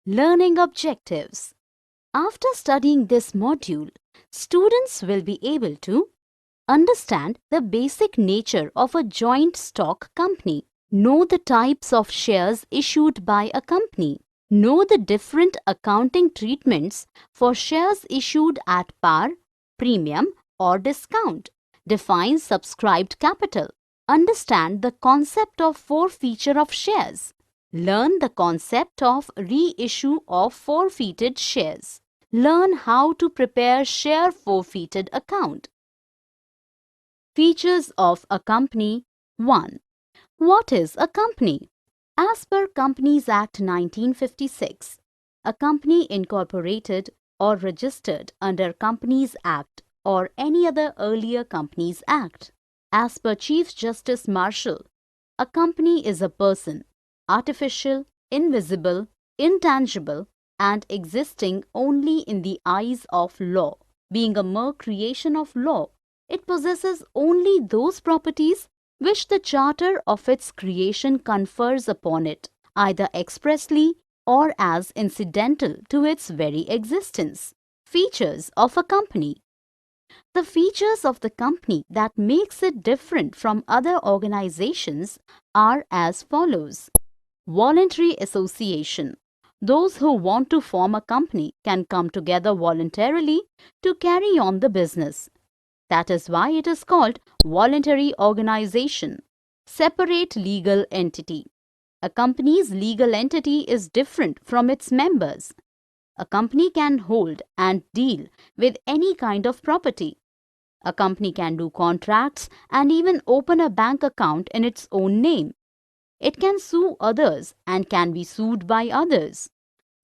Learning objectives. After studying this module, students will be able to understand the basic nature of a joint stock company, know the types of shares issued by a company, know the different accounting treatments for shares issued at par, premium or discount, define subscribed capital, understand the concept of forfeiture of shares, learn the concept of reissue of forfeited shares, learn how to prepare share forfeited account. Features of a company. 1. What is a company? As per Companies Act 1956, a company incorporated or registered under Companies Act or any other earlier Companies Act. As per Chief Justice Marshall, a company is a person, artificial, invisible, intangible, and existing only in the eyes of law. Being a mere creation of law, it possesses only those properties which the charter of its creation confers upon it, either expressly or as incidental to its very existence. Features of a company. The features of the company that makes it different from other organizations are as follows. Voluntary association. Those who want to form a company can come together voluntarily to carry on the business. That is why it is called voluntary organization. Separate legal entity. A company's legal entity is different from its members. A company can hold and deal with any kind of property. A company can do contracts and even open a bank account in its own name. It can sue others and can be sued by others.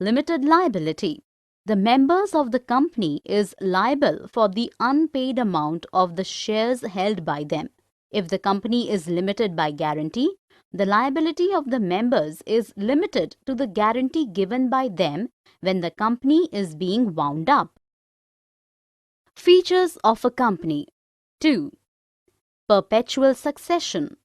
Limited liability. The members of the company is liable for the unpaid amount of the shares held by them. If the company is limited by guarantee, the liability of the members is limited to the guarantee given by them when the company is being wound up. Features of a company. 2. Perpetual succession.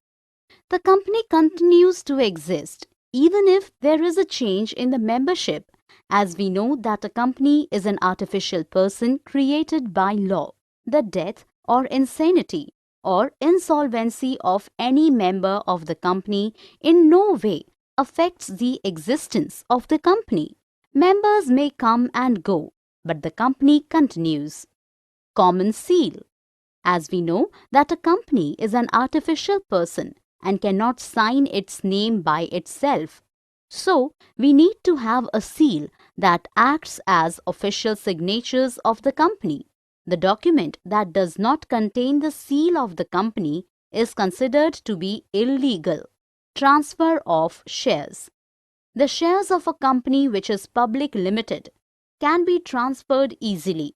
The company continues to exist even if there is a change in the membership, as we know that a company is an artificial person created by law. The death or insanity or insolvency of any member of the company in no way affects the existence of the company. Members may come and go, but the company continues. Common seal. As we know that a company is an artificial person and cannot sign its name by itself. So, we need to have a seal that acts as official signatures of the company. The document that does not contain the seal of the company is considered to be illegal. Transfer of shares. The shares of a company which is public limited can be transferred easily.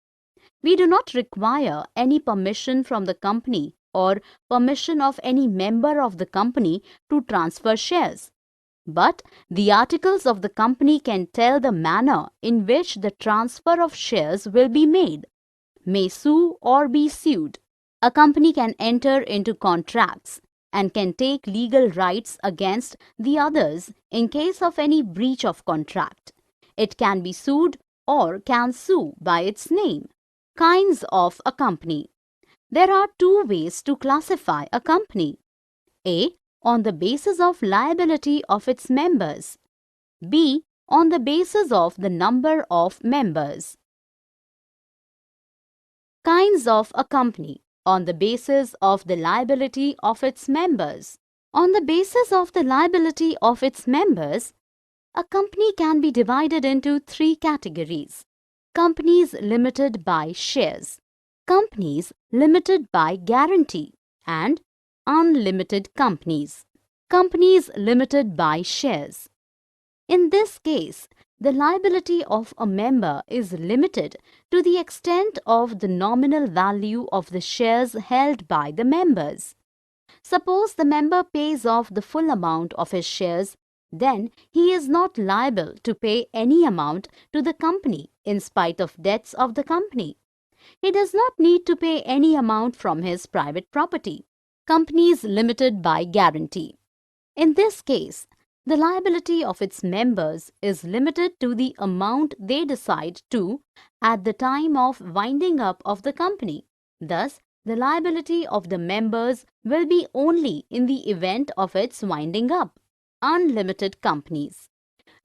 We do not require any permission from the company or permission of any member of the company to transfer shares. But the articles of the company can tell the manner in which the transfer of shares will be made, may sue or be sued. A company can enter into contracts and can take legal rights against the others in case of any breach of contract. It can be sued or can sue by its name. Kinds of a company. There are two ways to classify a company. A. On the basis of liability of its members. B. On the basis of the number of members. Kinds of a company. On the basis of the liability of its members. On the basis of the liability of its members, a company can be divided into three categories. Companies limited by shares, companies limited by guarantee, and unlimited companies. Companies limited by shares. In this case, the liability of a member is limited to the extent of the nominal value of the shares held by the members. Suppose the member pays off the full amount of his shares, then he is not liable to pay any amount to the company in spite of debts of the company. He does not need to pay any amount from his private property. Companies limited by guarantee. In this case, The liability of its members is limited to the amount they decide to at the time of winding up of the company. Thus, the liability of the members will be only in the event of its winding up. Unlimited companies.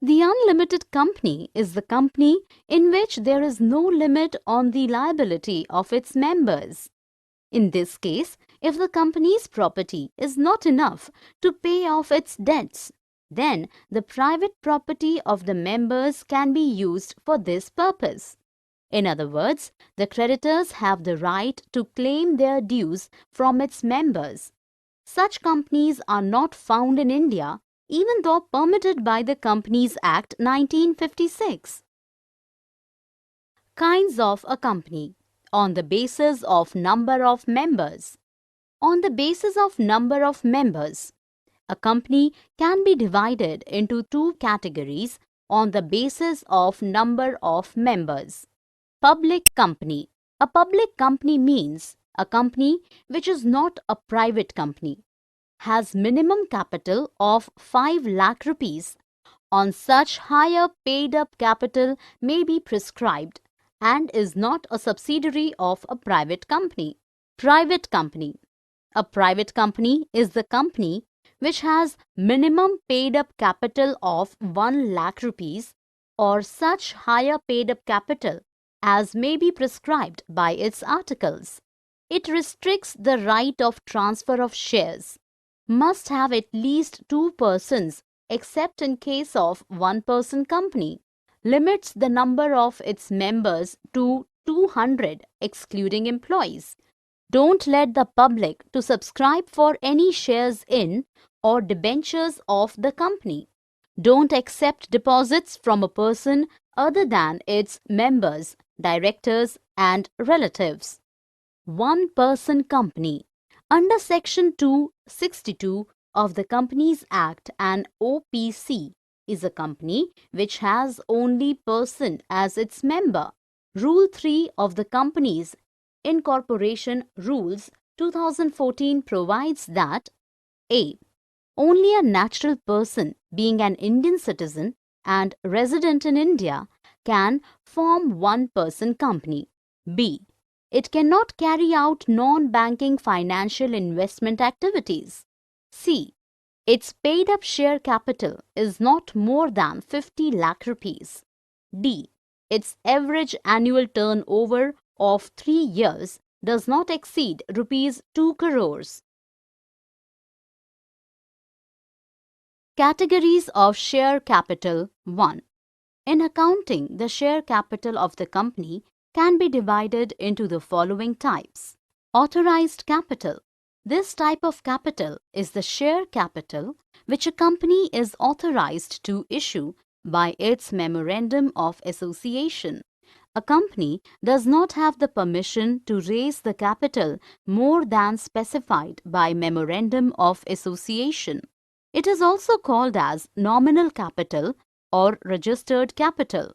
The unlimited company is the company in which there is no limit on the liability of its members. In this case, if the company's property is not enough to pay off its debts, then the private property of the members can be used for this purpose. In other words, the creditors have the right to claim their dues from its members. Such companies are not found in India, even though permitted by the Companies Act 1956. Kinds of a company. On the basis of number of members. On the basis of number of members, a company can be divided into two categories on the basis of number of members. Public company. A public company means a company which is not a private company, has minimum capital of 5 lakh rupees. On such higher paid-up capital may be prescribed and is not a subsidiary of a private company. Private company. A private company is the company which has minimum paid-up capital of 1 lakh rupees or such higher paid-up capital as may be prescribed by its articles. It restricts the right of transfer of shares. Must have at least 2 persons except in case of one-person company. Limits the number of its members to 200 excluding employees. Don't let the public to subscribe for any shares in or debentures of the company. Don't accept deposits from a person other than its members, directors and relatives. One-person company. Under Section 262 of the Companies Act, an OPC is a company which has only person as its member. Rule 3 of the Companies Incorporation Rules 2014 provides that a. Only a natural person being an Indian citizen and resident in India can form one-person company. B. It cannot carry out non-banking financial investment activities. C. Its paid-up share capital is not more than 50 lakh rupees. D. Its average annual turnover of 3 years does not exceed rupees 2 crores. Categories of share capital 1. In accounting, the share capital of the company can be divided into the following types. Authorized capital. This type of capital is the share capital which a company is authorized to issue by its Memorandum of Association. A company does not have the permission to raise the capital more than specified by Memorandum of Association. It is also called as nominal capital or registered capital.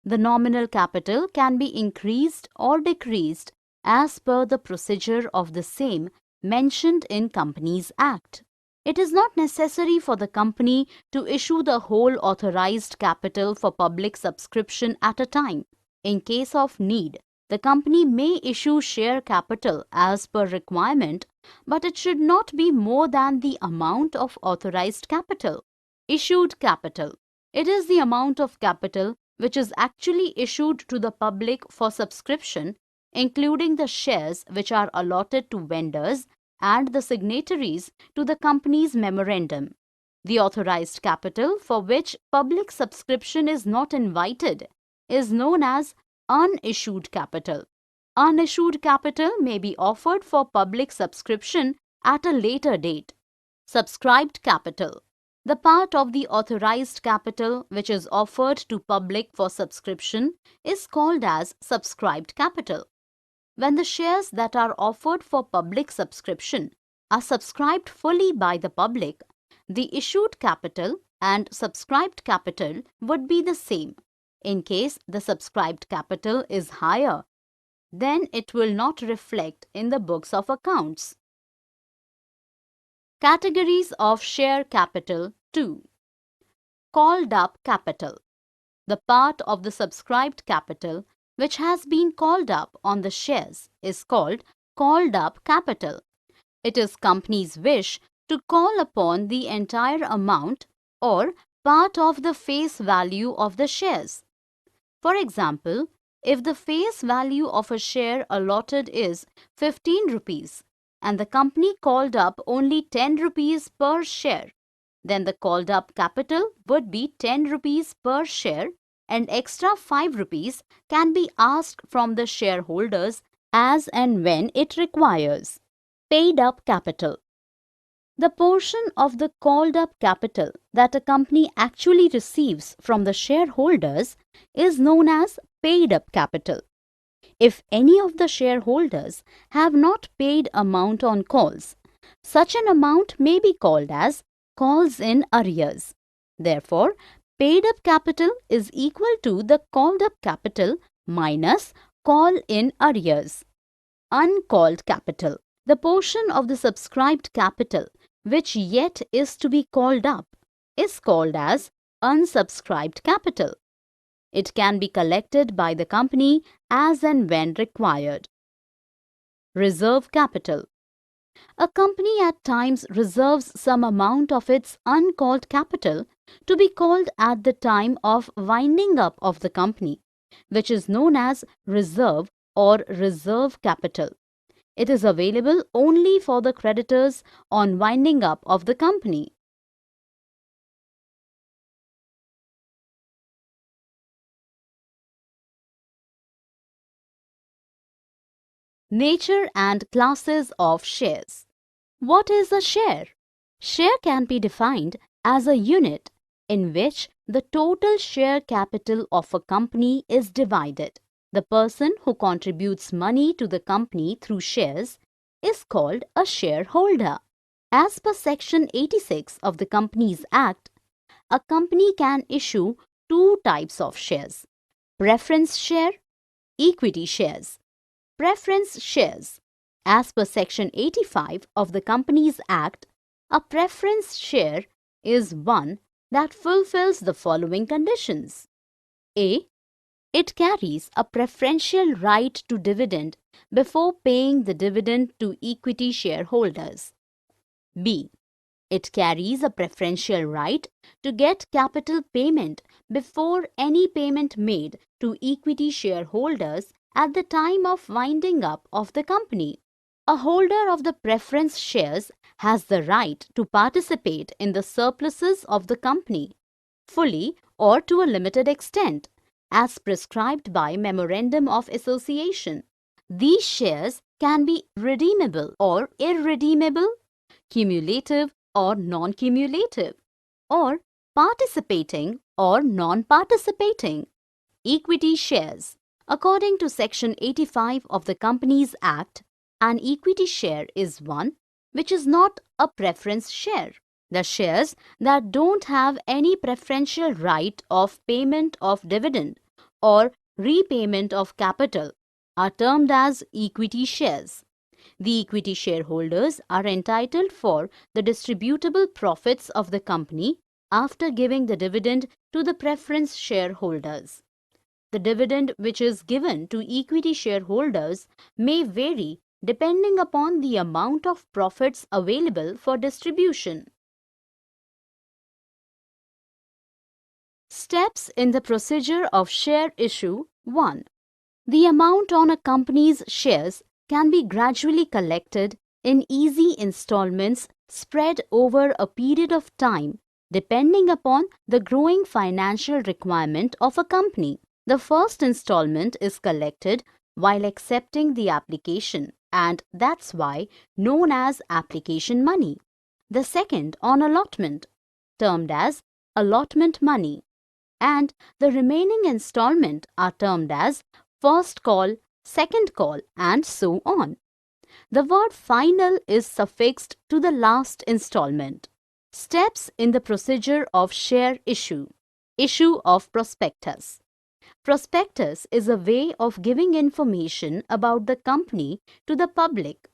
The nominal capital can be increased or decreased as per the procedure of the same mentioned in Companies Act. It is not necessary for the company to issue the whole authorized capital for public subscription at a time. In case of need, the company may issue share capital as per requirement, but it should not be more than the amount of authorized capital. Issued capital. It is the amount of capital which is actually issued to the public for subscription, including the shares which are allotted to vendors and the signatories to the company's memorandum. The authorized capital for which public subscription is not invited is known as unissued capital. Unissued capital may be offered for public subscription at a later date. Subscribed capital. The part of the authorized capital which is offered to public for subscription is called as subscribed capital. When the shares that are offered for public subscription are subscribed fully by the public, the issued capital and subscribed capital would be the same. In case the subscribed capital is higher, then it will not reflect in the books of accounts. Categories of share capital 2. Called up capital. The part of the subscribed capital which has been called up on the shares is called called up capital. It is company's wish to call upon the entire amount or part of the face value of the shares. For example, if the face value of a share allotted is 15 rupees and the company called up only 10 rupees per share, then the called up capital would be 10 rupees per share and extra 5 rupees can be asked from the shareholders as and when it requires. Paid up capital. The portion of the called up capital that a company actually receives from the shareholders is known as paid up capital. If any of the shareholders have not paid amount on calls, such an amount may be called as calls in arrears. Therefore, paid up capital is equal to the called up capital minus call in arrears. Uncalled capital. The portion of the subscribed capital which yet is to be called up is called as unsubscribed capital. It can be collected by the company as and when required. Reserve capital. A company at times reserves some amount of its uncalled capital to be called at the time of winding up of the company, which is known as reserve or reserve capital. It is available only for the creditors on winding up of the company. Nature and classes of shares. What is a share? Share can be defined as a unit in which the total share capital of a company is divided. The person who contributes money to the company through shares is called a shareholder. As per Section 86 of the Companies Act, a company can issue two types of shares: preference share, equity shares. Preference shares. As per Section 85 of the Companies Act, a preference share is one that fulfills the following conditions. A. It carries a preferential right to dividend before paying the dividend to equity shareholders. B. It carries a preferential right to get capital payment before any payment made to equity shareholders at the time of winding up of the company. A holder of the preference shares has the right to participate in the surpluses of the company, fully or to a limited extent, as prescribed by Memorandum of Association. These shares can be redeemable or irredeemable, cumulative or non-cumulative, or participating or non-participating. Equity shares. According to Section 85 of the Companies Act, an equity share is one which is not a preference share. The shares that don't have any preferential right of payment of dividend or repayment of capital are termed as equity shares. The equity shareholders are entitled for the distributable profits of the company after giving the dividend to the preference shareholders. The dividend which is given to equity shareholders may vary depending upon the amount of profits available for distribution. Steps in the procedure of share issue. 1. The amount on a company's shares can be gradually collected in easy installments spread over a period of time depending upon the growing financial requirement of a company. The first installment is collected while accepting the application, and that's why known as application money. The second on allotment, termed as allotment money, and the remaining installment are termed as first call, second call, and so on. The word final is suffixed to the last installment. Steps in the procedure of share issue. Issue of prospectus. Prospectus is a way of giving information about the company to the public.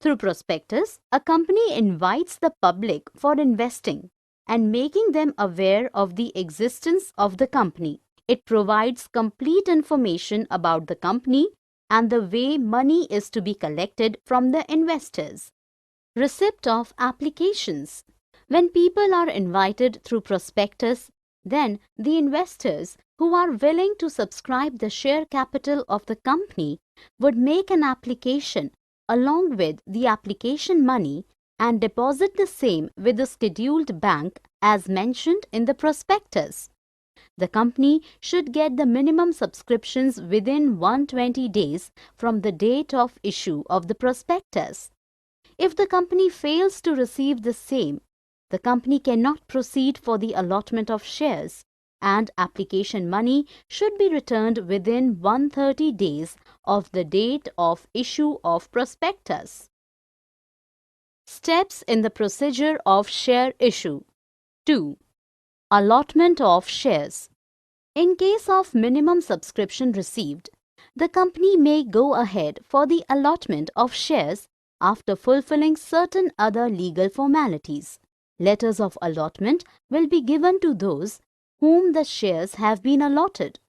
Through prospectus, a company invites the public for investing and making them aware of the existence of the company. It provides complete information about the company and the way money is to be collected from the investors. Receipt of applications. When people are invited through prospectus, then the investors who are willing to subscribe the share capital of the company would make an application along with the application money and deposit the same with the scheduled bank as mentioned in the prospectus. The company should get the minimum subscriptions within 120 days from the date of issue of the prospectus. If the company fails to receive the same, the company cannot proceed for the allotment of shares, and application money should be returned within 130 days of the date of issue of prospectus. Steps in the procedure of share issue. 2. Allotment of shares. In case of minimum subscription received, the company may go ahead for the allotment of shares after fulfilling certain other legal formalities. Letters of allotment will be given to those whom the shares have been allotted,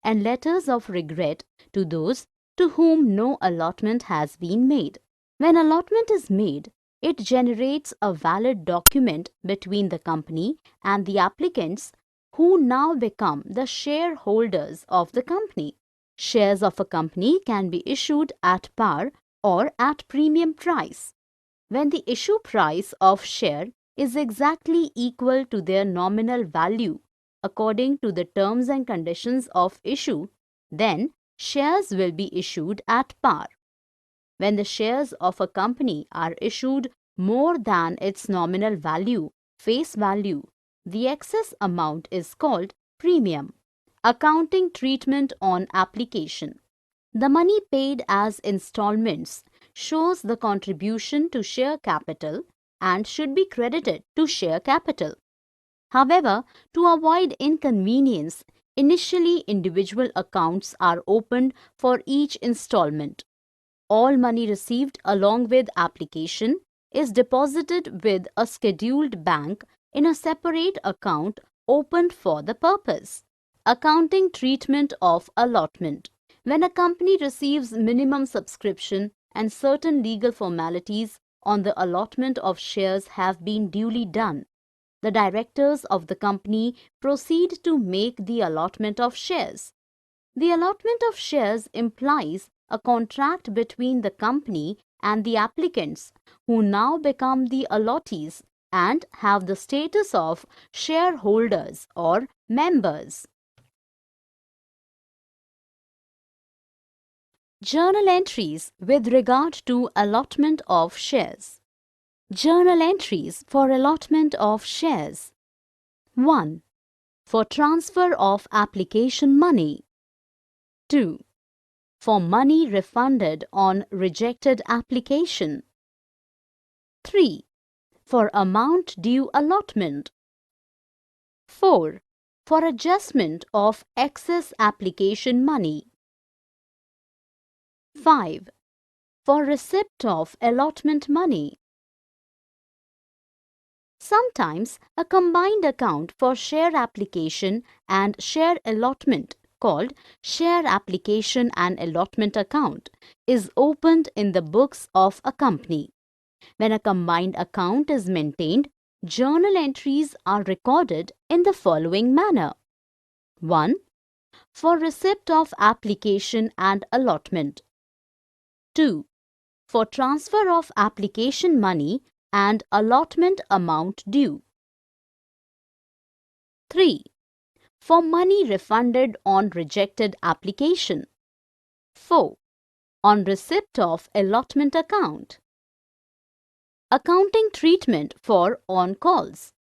and letters of regret to those to whom no allotment has been made. When allotment is made, it generates a valid document between the company and the applicants who now become the shareholders of the company. Shares of a company can be issued at par or at premium price. When the issue price of share is exactly equal to their nominal value according to the terms and conditions of issue, then shares will be issued at par. When the shares of a company are issued more than its nominal value, face value, the excess amount is called premium. Accounting treatment on application. The money paid as installments shows the contribution to share capital and should be credited to share capital. However, to avoid inconvenience, initially individual accounts are opened for each installment. All money received along with application is deposited with a scheduled bank in a separate account opened for the purpose. Accounting treatment of allotment. When a company receives minimum subscription and certain legal formalities on the allotment of shares have been duly done, the directors of the company proceed to make the allotment of shares. The allotment of shares implies a contract between the company and the applicants, who now become the allottees and have the status of shareholders or members. Journal entries with regard to allotment of shares. Journal entries for allotment of shares. 1. For transfer of application money. 2. For money refunded on rejected application. 3. For amount due allotment. 4. For adjustment of excess application money. 5. For receipt of allotment money. Sometimes a combined account for share application and share allotment, called share application and allotment account, is opened in the books of a company. When a combined account is maintained, journal entries are recorded in the following manner. 1. For receipt of application and allotment. 2. For transfer of application money and allotment amount due. 3. For money refunded on rejected application. 4. On receipt of allotment account. Accounting treatment for on-calls.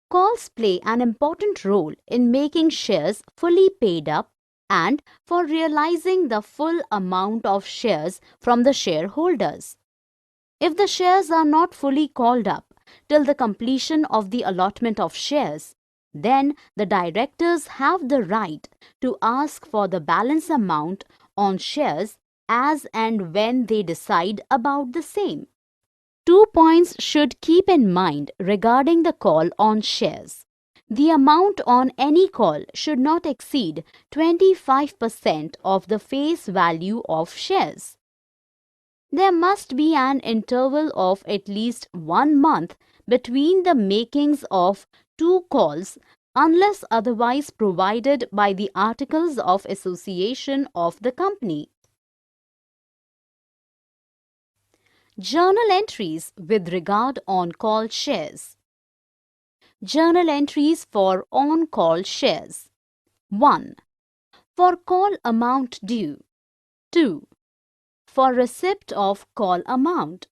Calls play an important role in making shares fully paid up and for realizing the full amount of shares from the shareholders. If the shares are not fully called up till the completion of the allotment of shares, then the directors have the right to ask for the balance amount on shares as and when they decide about the same. 2 points should keep in mind regarding the call on shares. The amount on any call should not exceed 25% of the face value of shares. There must be an interval of at least 1 month between the makings of 2 calls unless otherwise provided by the Articles of Association of the company. Journal entries with regard on-call shares. Journal entries for on-call shares. 1. For call amount due. 2. For receipt of call amount.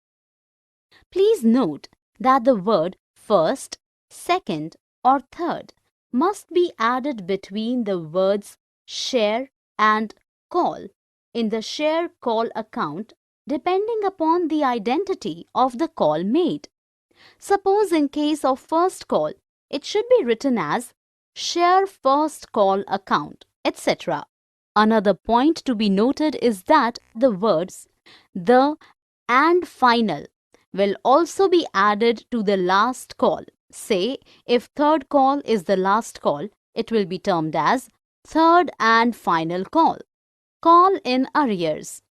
Please note that the word first, second or third must be added between the words share and call in the share call account depending upon the identity of the call made. Suppose in case of first call, it should be written as share first call account, etc. Another point to be noted is that the words the and final will also be added to the last call. Say, if third call is the last call, it will be termed as third and final call. Call in arrears.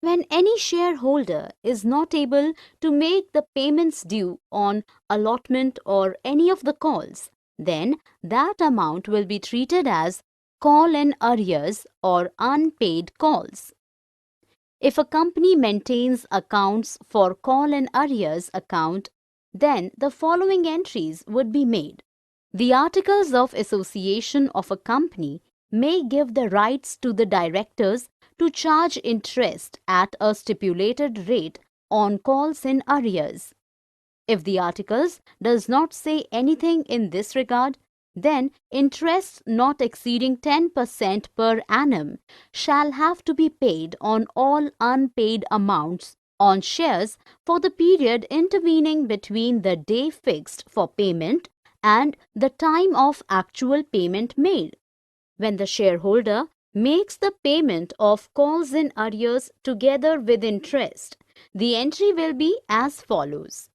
When any shareholder is not able to make the payments due on allotment or any of the calls, then that amount will be treated as call in arrears or unpaid calls. If a company maintains accounts for call in arrears account, then the following entries would be made. The Articles of Association of a company may give the rights to the directors to charge interest at a stipulated rate on calls in arrears. If the articles does not say anything in this regard, then interest not exceeding 10% per annum shall have to be paid on all unpaid amounts on shares for the period intervening between the day fixed for payment and the time of actual payment made. When the shareholder makes the payment of calls in arrears together with interest, the entry will be as follows.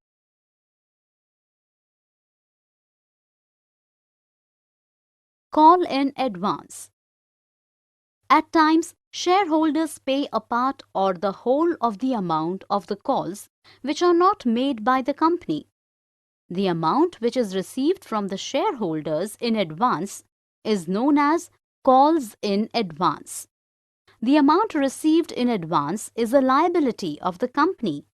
Call in advance. At times, shareholders pay a part or the whole of the amount of the calls which are not made by the company. The amount which is received from the shareholders in advance is known as calls in advance. The amount received in advance is a liability of the company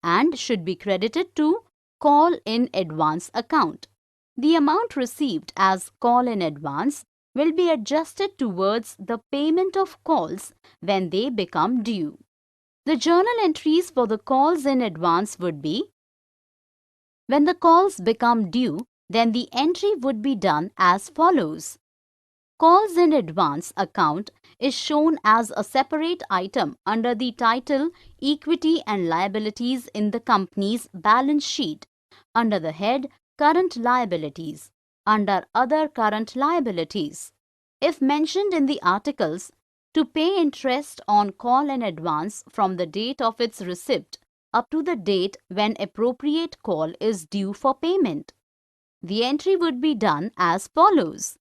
and should be credited to call in advance account. The amount received as call in advance will be adjusted towards the payment of calls when they become due. The journal entries for the calls in advance would be: when the calls become due, then the entry would be done as follows. Calls in advance account is shown as a separate item under the title Equity and Liabilities in the company's balance sheet, under the head Current Liabilities, under Other Current Liabilities. If mentioned in the articles, to pay interest on call in advance from the date of its receipt up to the date when appropriate call is due for payment. The entry would be done as follows.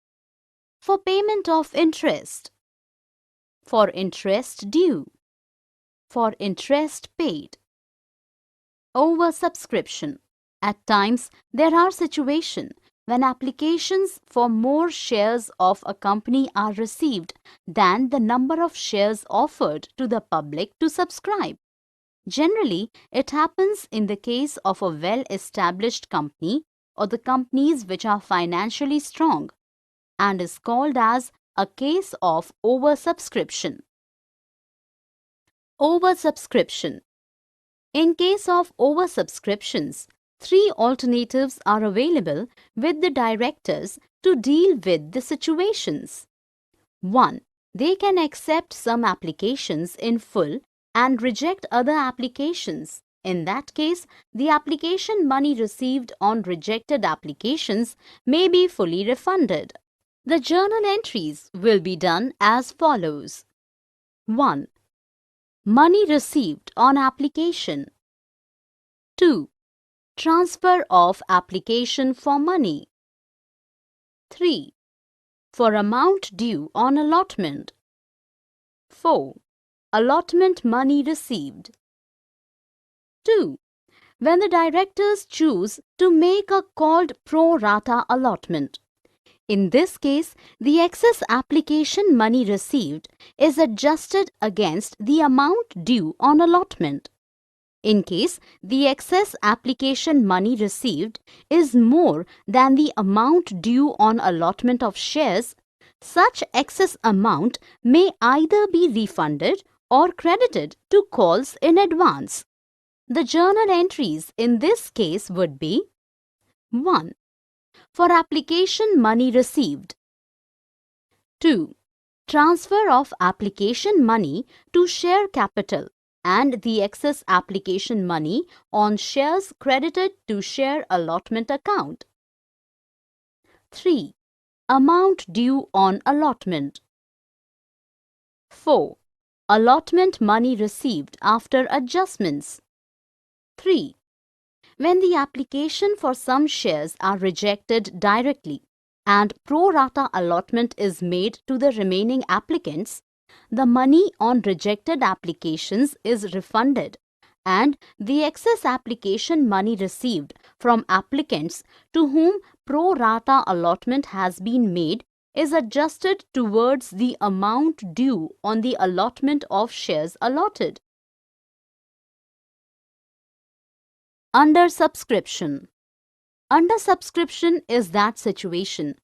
For payment of interest, for interest due, for interest paid. Oversubscription. At times, there are situations when applications for more shares of a company are received than the number of shares offered to the public to subscribe. Generally, it happens in the case of a well-established company or the companies which are financially strong, and is called as a case of oversubscription. Oversubscription. In case of oversubscriptions, 3 alternatives are available with the directors to deal with the situations. 1. They can accept some applications in full and reject other applications. In that case, the application money received on rejected applications may be fully refunded. The journal entries will be done as follows. 1. Money received on application. 2. Transfer of application for money. 3. For amount due on allotment. 4. Allotment money received. 2. When the directors choose to make a called pro rata allotment. In this case, the excess application money received is adjusted against the amount due on allotment. In case the excess application money received is more than the amount due on allotment of shares, such excess amount may either be refunded or credited to calls in advance. The journal entries in this case would be 1. For application money received. 2. Transfer of application money to share capital and the excess application money on shares credited to share allotment account. 3. Amount due on allotment. 4. Allotment money received after adjustments. 3. When the application for some shares are rejected directly and pro rata allotment is made to the remaining applicants, the money on rejected applications is refunded and the excess application money received from applicants to whom pro rata allotment has been made is adjusted towards the amount due on the allotment of shares allotted. Under subscription. Under subscription is that situation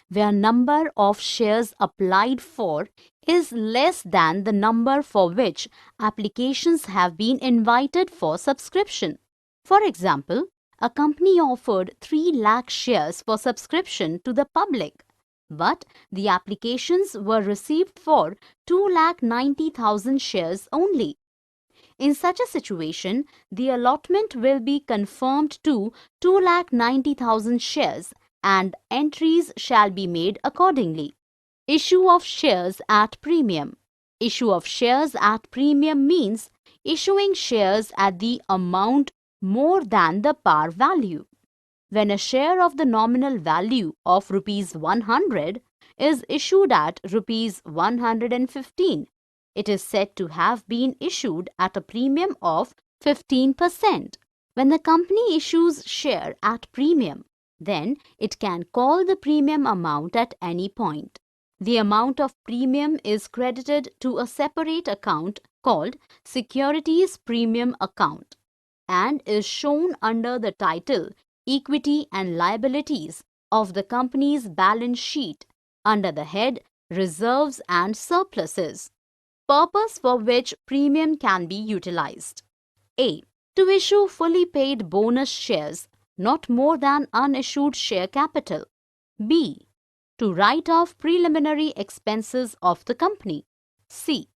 where number of shares applied for is less than the number for which applications have been invited for subscription. For example, a company offered 3 lakh shares for subscription to the public, but the applications were received for 2,90,000 shares only. In such a situation, the allotment will be confirmed to 2,90,000 shares and entries shall be made accordingly. Issue of shares at premium. Issue of shares at premium means issuing shares at the amount more than the par value. When a share of the nominal value of rupees 100 is issued at rupees 115, it is said to have been issued at a premium of 15%. When the company issues share at premium, then it can call the premium amount at any point. The amount of premium is credited to a separate account called Securities Premium Account and is shown under the title Equity and Liabilities of the company's balance sheet under the head Reserves and Surpluses. Purpose for which premium can be utilized. A. To issue fully paid bonus shares, not more than unissued share capital. B. To write off preliminary expenses of the company. C.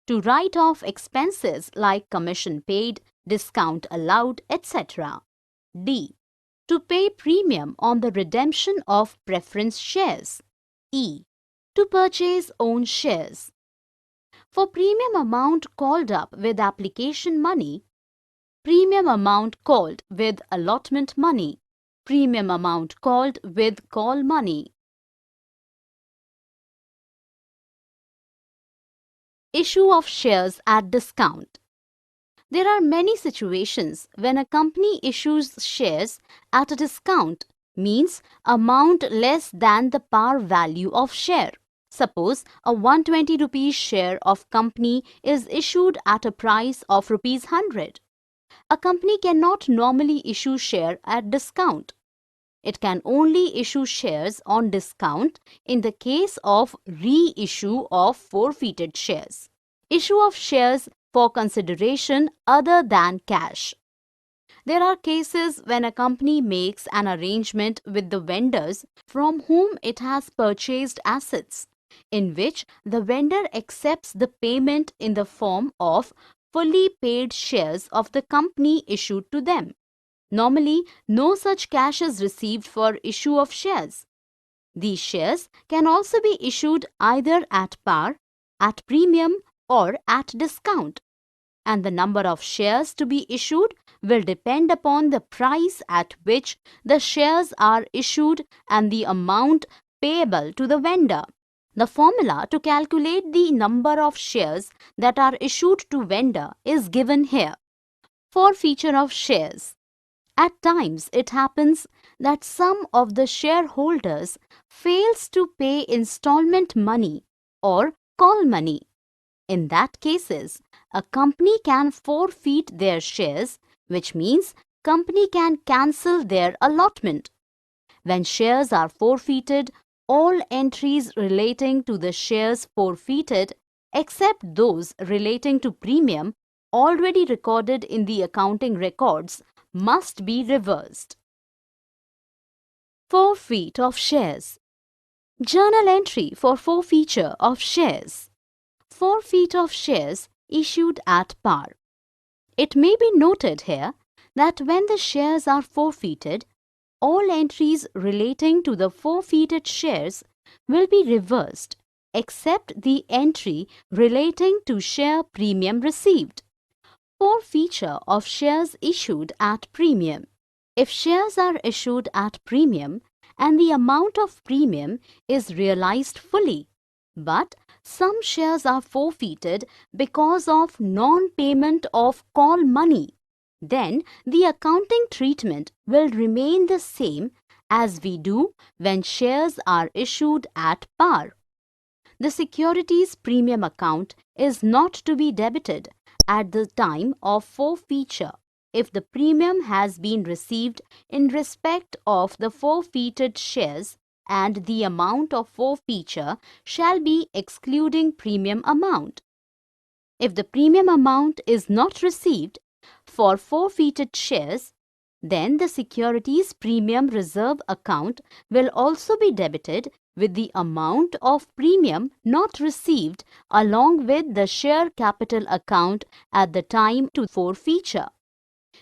To write off expenses like commission paid, discount allowed, etc. D. To pay premium on the redemption of preference shares. E. To purchase own shares. For premium amount called up with application money, premium amount called with allotment money, premium amount called with call money. Issue of shares at discount. There are many situations when a company issues shares at a discount, means amount less than the par value of share. Suppose a 120 rupees share of company is issued at a price of rupees 100. A company cannot normally issue share at discount. It can only issue shares on discount in the case of reissue of forfeited shares. Issue of shares for consideration other than cash. There are cases when a company makes an arrangement with the vendors from whom it has purchased assets, in which the vendor accepts the payment in the form of fully paid shares of the company issued to them. Normally, no such cash is received for issue of shares. These shares can also be issued either at par, at premium, or at discount. and the number of shares to be issued will depend upon the price at which the shares are issued and the amount payable to the vendor. The formula to calculate the number of shares that are issued to vendor is given here. Forfeiture of shares. At times, it happens that some of the shareholders fails to pay installment money or call money. In that cases, a company can forfeit their shares, which means company can cancel their allotment. When shares are forfeited, all entries relating to the shares forfeited, except those relating to premium already recorded in the accounting records, must be reversed. Forfeit of shares. Journal entry for forfeiture of shares. Forfeit of shares issued at par. It may be noted here that when the shares are forfeited, all entries relating to the forfeited shares will be reversed except the entry relating to share premium received. Forfeiture of shares issued at premium. If shares are issued at premium and the amount of premium is realized fully, but some shares are forfeited because of non-payment of call money, then the accounting treatment will remain the same as we do when shares are issued at par. The securities premium account is not to be debited at the time of forfeiture if the premium has been received in respect of the forfeited shares, and the amount of forfeiture shall be excluding premium amount. If the premium amount is not received for forfeited shares, then the securities premium reserve account will also be debited with the amount of premium not received along with the share capital account at the time to forfeiture.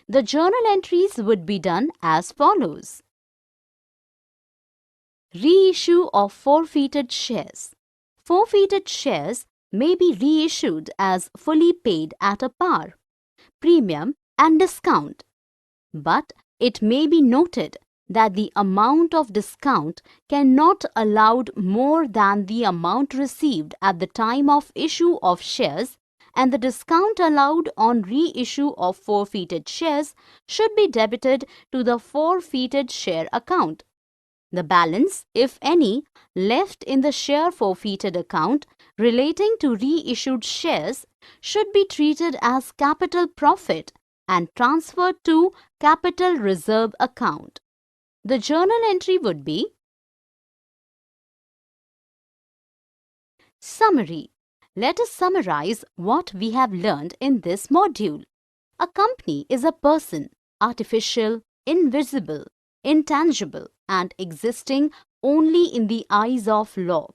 The journal entries would be done as follows. Reissue of forfeited shares. Forfeited shares may be reissued as fully paid at a par, premium and discount. But it may be noted that the amount of discount cannot allowed more than the amount received at the time of issue of shares, and the discount allowed on reissue of forfeited shares should be debited to the forfeited share account. The balance, if any, left in the share forfeited account relating to reissued shares should be treated as capital profit and transferred to capital reserve account. The journal entry would be Summary. Let us summarize what we have learned in this module. A company is a person, artificial, invisible, intangible, and existing only in the eyes of law.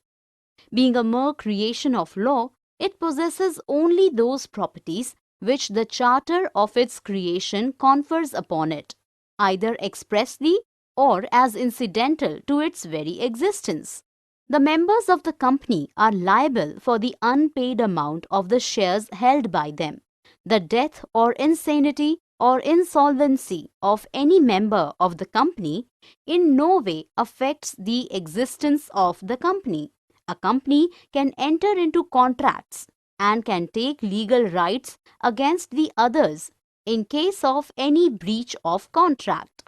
Being a mere creation of law, it possesses only those properties which the charter of its creation confers upon it, either expressly or as incidental to its very existence. The members of the company are liable for the unpaid amount of the shares held by them. The death or insanity or insolvency of any member of the company in no way affects the existence of the company. A company can enter into contracts and can take legal rights against the others in case of any breach of contract.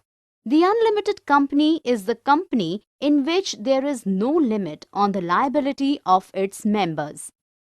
The unlimited company is the company in which there is no limit on the liability of its members.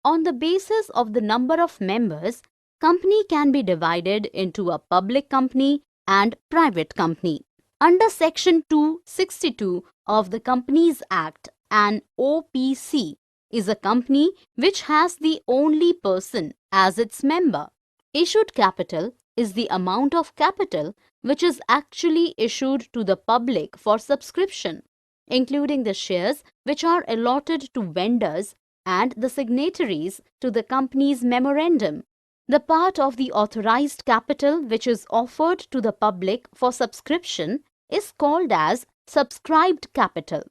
On the basis of the number of members, company can be divided into a public company and private company. Under Section 262 of the Companies Act, an OPC is a company which has the only person as its member. Issued capital is the amount of capital which is actually issued to the public for subscription, including the shares which are allotted to vendors and the signatories to the company's memorandum. The part of the authorized capital which is offered to the public for subscription is called as subscribed capital.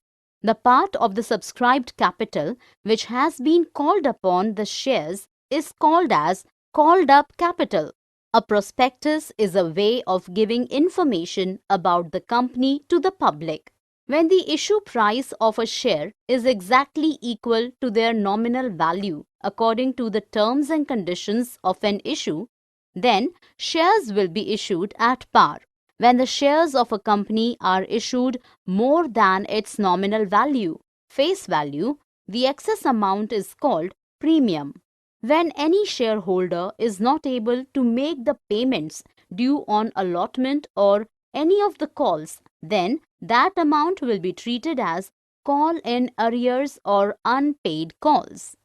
The part of the subscribed capital which has been called upon the shares is called as Called up capital. A prospectus is a way of giving information about the company to the public. When the issue price of a share is exactly equal to their nominal value according to the terms and conditions of an issue, then shares will be issued at par. When the shares of a company are issued more than its nominal value, face value, the excess amount is called premium. When any shareholder is not able to make the payments due on allotment or any of the calls, then that amount will be treated as call in arrears or unpaid calls.